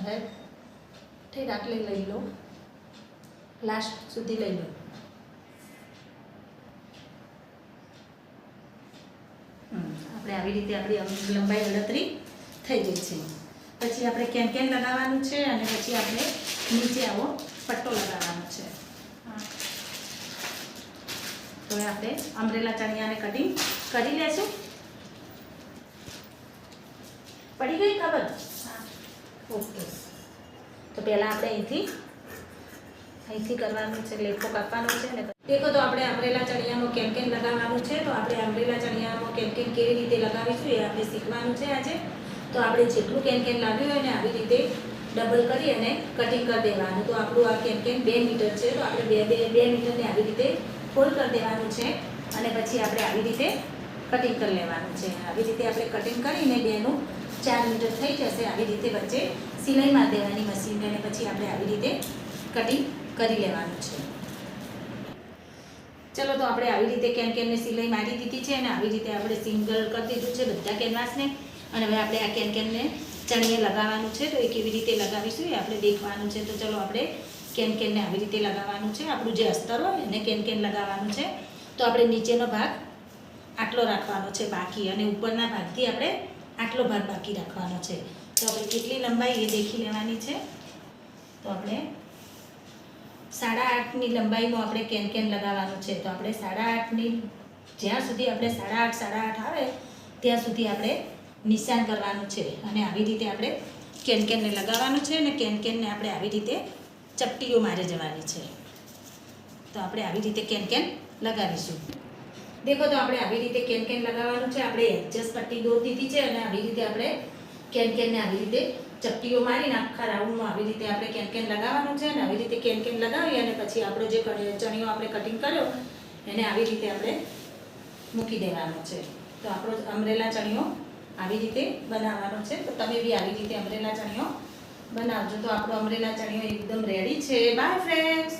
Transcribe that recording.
હવે ઠીક આટલી લઈ લો, લાસ્ટ સુધી લઈ લો. આપણે આવી રીતે આપણી લંબાઈ ગણતરી થઈ ગઈ છે. પછી આપણે કેન લગાવવાનું છે અને પછી આપણે નીચે આવો પટ્ટો લગાવવાનો છે. હા. તો હવે આપણે અમરેલા ચણિયાને કટિંગ કરી લેશું. પડી ગઈ ખબર? હા. ઓકે. તો પહેલાં આપણે અહીંથી કરવાનું છે, લેપો કાપવાનો છે ને દેખો તો આપણે અમરેલા ચણિયામાં કેન લગાવવાનું છે. તો આપણે અમરેલા ચણિયામાં કેન કેવી રીતે લગાવીશું એ આપણે શીખવાનું છે આજે. તો આપણે જેટલું કેન લાવ્યું હોય ને આવી રીતે ડબલ કરી અને કટિંગ કરી દેવાનું. તો આપણું આ કેન 2 મીટર છે, તો આપણે 2 મીટરને આવી રીતે ફોલ્ડ કરી દેવાનું છે અને પછી આપણે આવી રીતે કટિંગ કરી લેવાનું છે. આવી રીતે આપણે કટિંગ કરીને બેનું 4 મીટર થઈ જશે. આવી રીતે વચ્ચે સિલાઈ મારી દેવાની મશીનને અને પછી આપણે આવી રીતે કટિંગ કરી લેવાનું છે. ચલો તો આપણે આવી રીતે કેનને સિલાઈ મારી દીધી છે અને આવી રીતે આપણે સિંગલ કરી દીધું છે બધા કેનવાસને. અને હવે આપણે આ કેનને ચણીએ લગાવવાનું છે. તો એ કેવી રીતે લગાવીશું એ આપણે દેખવાનું છે. તો ચલો આપણે કેનને આવી રીતે લગાવવાનું છે. આપણું જે અસ્તર હોય એને કેન લગાવવાનું છે. તો આપણે નીચેનો ભાગ આટલો રાખવાનો છે બાકી અને ઉપરના ભાગથી આપણે આટલો ભાગ બાકી રાખવાનો છે. તો આપણે કેટલી લંબાઈ એ દેખી લેવાની છે. તો આપણે 8.5ની લંબાઈમાં આપણે કેન લગાવવાનું છે. તો આપણે 8.5ની જ્યાં સુધી આપણે 8.5 આવે ત્યાં સુધી આપણે નિશાન કરવાનું છે અને આવી રીતે આપણે કેનને લગાવવાનું છે અને કેનને આપણે આવી રીતે ચપટીઓ મારી જવાની છે. તો આપણે આવી રીતે કેન લગાવીશું. દેખો તો આપણે આવી રીતે કેન લગાવવાનું છે. આપણે એડજસ્ટ પટ્ટી દોરી દીધી છે અને આવી રીતે આપણે કેનને આવી રીતે ચપટીઓ મારીને આખા રાઉન્ડમાં આવી રીતે આપણે કેન લગાવવાનું છે અને આવી રીતે કેન લગાવી અને પછી આપણો જે ચણીઓ આપણે કટિંગ કર્યો એને આવી રીતે આપણે મૂકી દેવાનો છે. તો આપણો અમરેલા ચણિયો આવી રીતે બનાવવાનો છે. તો તમે બી આવી રીતે અમરેલા ચણિયો બનાવજો. તો આપણો અમરેલા ચણિયો એકદમ રેડી છે. By friends.